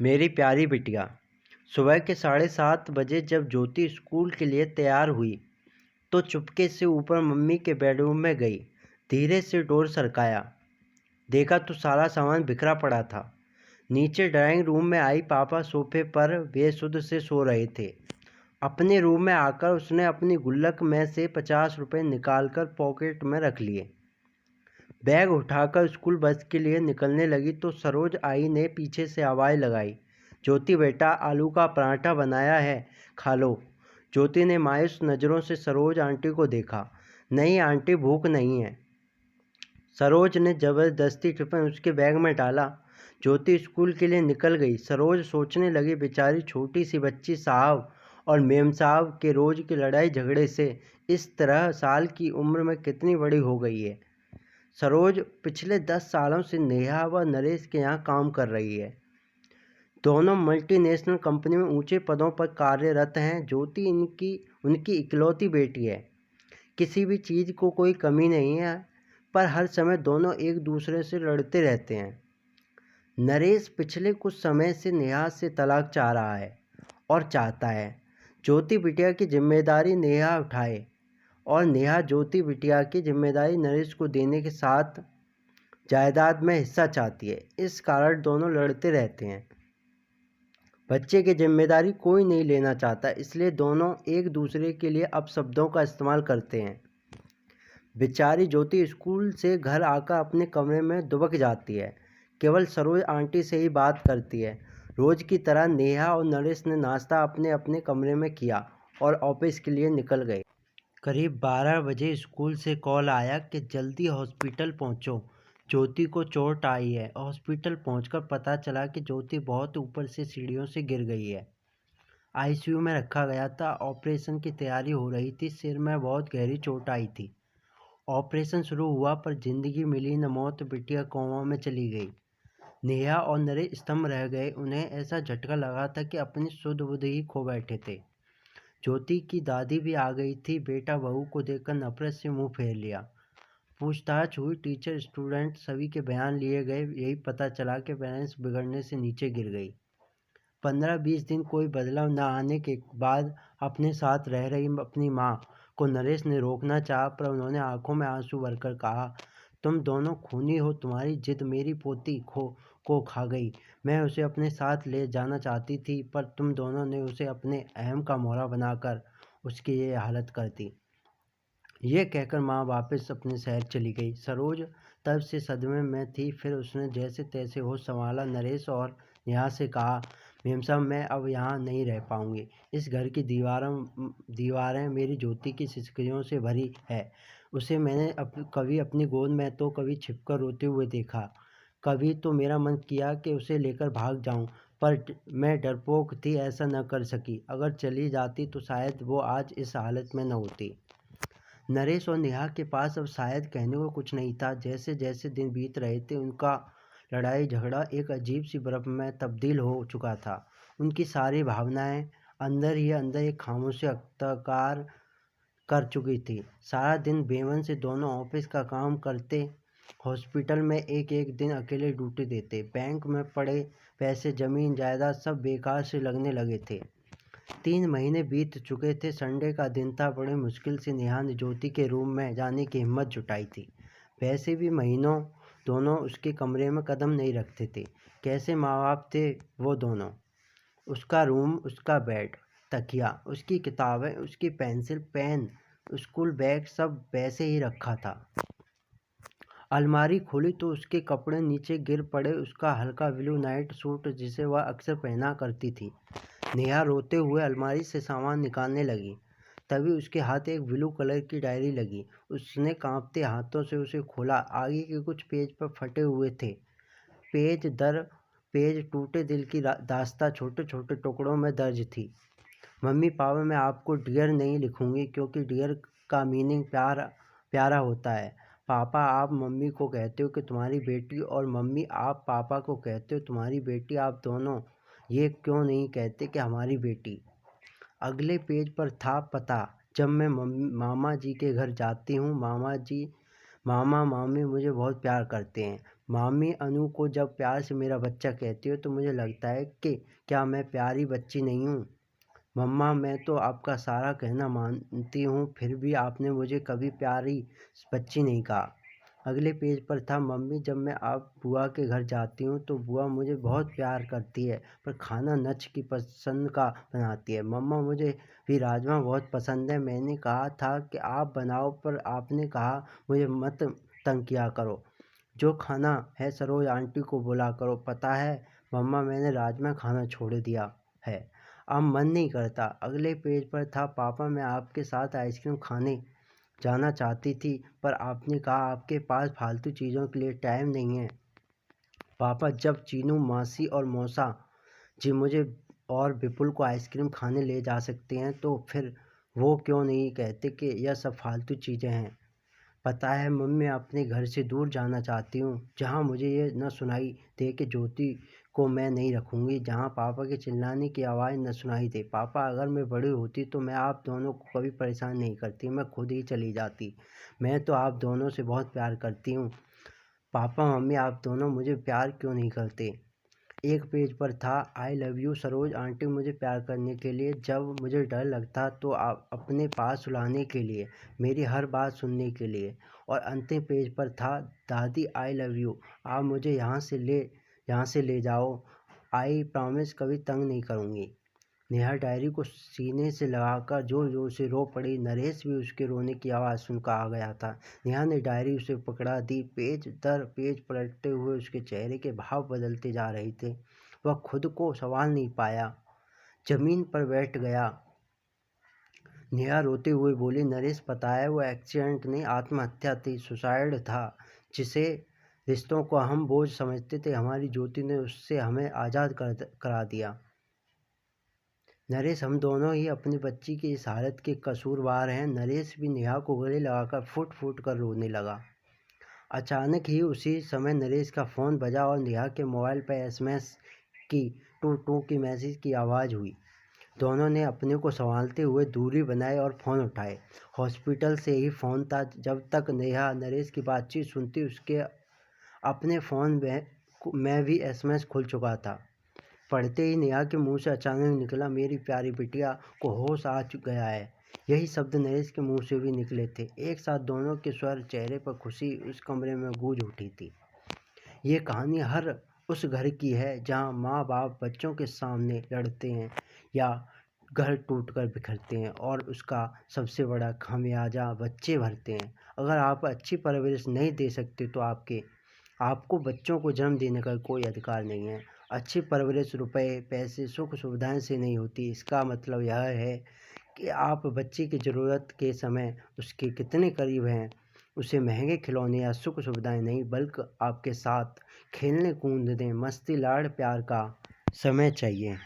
मेरी प्यारी बिटिया। सुबह के 7:30 बजे जब ज्योति स्कूल के लिए तैयार हुई तो चुपके से ऊपर मम्मी के बेडरूम में गई। धीरे से डोर सरकाया, देखा तो सारा सामान बिखरा पड़ा था। नीचे ड्राइंग रूम में आई, पापा सोफे पर बेसुध से सो रहे थे। अपने रूम में आकर उसने अपनी गुल्लक में से 50 रुपये निकालकर पॉकेट में रख लिए। बैग उठाकर स्कूल बस के लिए निकलने लगी तो सरोज आई ने पीछे से आवाज़ लगाई, ज्योति बेटा, आलू का पराठा बनाया है, खा लो। ज्योति ने मायूस नज़रों से सरोज आंटी को देखा। नहीं आंटी, भूख नहीं है। सरोज ने ज़बरदस्ती टिफिन उसके बैग में डाला। ज्योति स्कूल के लिए निकल गई। सरोज सोचने लगी, बेचारी छोटी सी बच्ची साहब और मेम साहब के रोज़ की लड़ाई झगड़े से इस तरह साल की उम्र में कितनी बड़ी हो गई है। सरोज पिछले 10 सालों से नेहा व नरेश के यहाँ काम कर रही है। दोनों मल्टीनेशनल कंपनी में ऊंचे पदों पर कार्यरत हैं। ज्योति उनकी इकलौती बेटी है। किसी भी चीज़ को कोई कमी नहीं है, पर हर समय दोनों एक दूसरे से लड़ते रहते हैं। नरेश पिछले कुछ समय से नेहा से तलाक चाह रहा है और चाहता है ज्योति बिटिया की जिम्मेदारी नेहा उठाए और नेहा ज्योति बिटिया की जिम्मेदारी नरेश को देने के साथ जायदाद में हिस्सा चाहती है। इस कारण दोनों लड़ते रहते हैं। बच्चे की जिम्मेदारी कोई नहीं लेना चाहता, इसलिए दोनों एक दूसरे के लिए अपशब्दों का इस्तेमाल करते हैं। बेचारी ज्योति स्कूल से घर आकर अपने कमरे में दुबक जाती है। केवल सरोज आंटी से ही बात करती है। रोज की तरह नेहा और नरेश ने नाश्ता अपने अपने कमरे में किया और ऑफिस के लिए निकल गए। करीब 12 बजे स्कूल से कॉल आया कि जल्दी हॉस्पिटल पहुंचो, ज्योति को चोट आई है। हॉस्पिटल पहुंचकर पता चला कि ज्योति बहुत ऊपर से सीढ़ियों से गिर गई है। आईसीयू में रखा गया था। ऑपरेशन की तैयारी हो रही थी। सिर में बहुत गहरी चोट आई थी। ऑपरेशन शुरू हुआ पर जिंदगी मिली न मौत। बिटिया कोमा में चली गई। नेहा और नरेश स्तंभ रह गए। उन्हें ऐसा झटका लगा था कि अपनी सुध बुध ही खो बैठे थे। ज्योति की दादी भी आ गई थी। बेटा बहू को देखकर नफरत से मुंह फेर लिया। पूछताछ हुई, टीचर स्टूडेंट सभी के बयान लिए गए। यही पता चला कि पेरेंट्स बिगड़ने से नीचे गिर गई। 15-20 दिन कोई बदलाव न आने के बाद अपने साथ रह रही अपनी माँ को नरेश ने रोकना चाहा, पर उन्होंने आंखों में आंसू भरकर कहा, तुम दोनों खूनी हो। तुम्हारी जिद मेरी पोती को खा गई। मैं उसे अपने साथ ले जाना चाहती थी, पर तुम दोनों ने उसे अपने अहम का मोहरा बनाकर उसकी ये हालत कर दी। ये कहकर माँ वापस अपने शहर चली गई। सरोज तब से सदमे में थी। फिर उसने जैसे तैसे होश संभाला। नरेश और नेहा से कहा, मेम साहब, मैं अब यहाँ नहीं रह पाऊँगी। इस घर की दीवारें मेरी ज्योति की सिसकियों से भरी है। उसे मैंने कभी अपनी गोद में तो कभी छिपकर रोते हुए देखा। कभी तो मेरा मन किया कि उसे लेकर भाग जाऊं, पर मैं डरपोक थी, ऐसा न कर सकी। अगर चली जाती तो शायद वो आज इस हालत में न होती। नरेश और नेहा के पास अब शायद कहने को कुछ नहीं था। जैसे जैसे दिन बीत रहे थे, उनका लड़ाई झगड़ा एक अजीब सी बर्फ में तब्दील हो चुका था। उनकी सारी भावनाएं अंदर ही अंदर एक खामोशी अख्तियार कर चुकी थी। सारा दिन बेमन से दोनों ऑफिस का काम करते, हॉस्पिटल में एक एक दिन अकेले ड्यूटी देते। बैंक में पड़े पैसे, जमीन जायदाद सब बेकार से लगने लगे थे। 3 महीने बीत चुके थे। संडे का दिन था। बड़े मुश्किल से नेहा ने ज्योति के रूम में जाने की हिम्मत जुटाई थी। वैसे भी महीनों दोनों उसके कमरे में कदम नहीं रखते थे। कैसे माँ बाप थे वो दोनों। उसका रूम, उसका बेड, तकिया, उसकी किताबें, उसकी पेंसिल, पेन, स्कूल बैग सब वैसे ही रखा था। अलमारी खोली तो उसके कपड़े नीचे गिर पड़े। उसका हल्का ब्लू नाइट सूट जिसे वह अक्सर पहना करती थी। नेहा रोते हुए अलमारी से सामान निकालने लगी। तभी उसके हाथ एक ब्लू कलर की डायरी लगी। उसने कांपते हाथों से उसे खोला। आगे के कुछ पेज पर फटे हुए थे। पेज दर पेज टूटे दिल की दास्तां छोटे छोटे टुकड़ों में दर्ज थी। मम्मी पापा, मैं आपको डियर नहीं लिखूंगी, क्योंकि डियर का मीनिंग प्यारा होता है। पापा, आप मम्मी को कहते हो कि तुम्हारी बेटी, और मम्मी आप पापा को कहते हो तुम्हारी बेटी। आप दोनों ये क्यों नहीं कहते कि हमारी बेटी। अगले पेज पर था पता। जब मैं मामा जी के घर जाती हूँ, मामा मामी मुझे बहुत प्यार करते हैं। मामी अनु को जब प्यार से मेरा बच्चा कहती हो तो मुझे लगता है कि क्या मैं प्यारी बच्ची नहीं हूँ। मम्मा, मैं तो आपका सारा कहना मानती हूँ, फिर भी आपने मुझे कभी प्यारी बच्ची नहीं कहा। अगले पेज पर था, मम्मी, जब मैं आप बुआ के घर जाती हूँ तो बुआ मुझे बहुत प्यार करती है, पर खाना नच की पसंद का बनाती है। मम्मा, मुझे भी राजमा बहुत पसंद है। मैंने कहा था कि आप बनाओ, पर आपने कहा मुझे मत तंग किया करो। जो खाना है सरोज आंटी को बुला करो। पता है मम्मा, मैंने राजमा खाना छोड़ दिया है, अब मन नहीं करता। अगले पेज पर था, पापा, मैं आपके साथ आइसक्रीम खाने जाना चाहती थी, पर आपने कहा आपके पास फालतू चीज़ों के लिए टाइम नहीं है। पापा, जब चीनू मासी और मौसा जी मुझे और विपुल को आइसक्रीम खाने ले जा सकते हैं तो फिर वो क्यों नहीं कहते कि यह सब फालतू चीज़ें हैं। पता है मम्मी, अपने घर से दूर जाना चाहती हूँ, जहाँ मुझे ये न सुनाई दे कि ज्योति को मैं नहीं रखूँगी, जहाँ पापा के चिल्लाने की आवाज़ न सुनाई दे। पापा, अगर मैं बड़ी होती तो मैं आप दोनों को कभी परेशान नहीं करती, मैं खुद ही चली जाती। मैं तो आप दोनों से बहुत प्यार करती हूँ। पापा मम्मी, आप दोनों मुझे प्यार क्यों नहीं करते। एक पेज पर था, I love you Saroj aunty, मुझे प्यार करने के लिए, जब मुझे डर लगता तो आप अपने पास सुलाने के लिए, मेरी हर बात सुनने के लिए। और अंतिम पेज पर था, दादी आई लव यू, आप मुझे यहाँ से ले जाओ, आई प्रॉमिस कभी तंग नहीं करूँगी। नेहा डायरी को सीने से लगाकर जोर जोर से रो पड़ी। नरेश भी उसके रोने की आवाज़ सुनकर आ गया था। नेहा ने डायरी उसे पकड़ा दी। पेज दर पेज पलटते हुए उसके चेहरे के भाव बदलते जा रहे थे। वह खुद को संभाल नहीं पाया, जमीन पर बैठ गया। नेहा रोते हुए बोली, नरेश, पता है वो एक्सीडेंट नहीं, आत्महत्या थी, सुसाइड था। जिसे रिश्तों को हम बोझ समझते थे, हमारी ज्योति ने उससे हमें आज़ाद करा दिया। नरेश, हम दोनों ही अपनी बच्ची की इस हालत के कसूरवार हैं। नरेश भी नेहा को गले लगाकर फुट फुट कर रोने लगा। अचानक ही उसी समय नरेश का फ़ोन बजा और नेहा के मोबाइल पर एसएमएस की टू टू की मैसेज की आवाज़ हुई। दोनों ने अपने को संभालते हुए दूरी बनाई और फ़ोन उठाए। हॉस्पिटल से ही फ़ोन था। जब तक नेहा नरेश की बातचीत सुनती, उसके अपने फ़ोन में भी एसएमएस खुल चुका था। पढ़ते ही नेहा के मुंह से अचानक निकला, मेरी प्यारी बिटिया को होश आ गया है। यही शब्द नरेश के मुंह से भी निकले थे। एक साथ दोनों के स्वर, चेहरे पर खुशी उस कमरे में गूंज उठी थी। ये कहानी हर उस घर की है जहाँ माँ बाप बच्चों के सामने लड़ते हैं या घर टूटकर बिखरते हैं, और उसका सबसे बड़ा खामियाजा बच्चे भरते हैं। अगर आप अच्छी परवरिश नहीं दे सकते तो आपको बच्चों को जन्म देने का कोई अधिकार नहीं है। अच्छी परवरिश रुपए, पैसे, सुख सुविधाएं से नहीं होती। इसका मतलब यह है कि आप बच्चे की ज़रूरत के समय उसके कितने करीब हैं। उसे महंगे खिलौने या सुख सुविधाएं नहीं, बल्कि आपके साथ खेलने कूदने, मस्ती, लाड़ प्यार का समय चाहिए।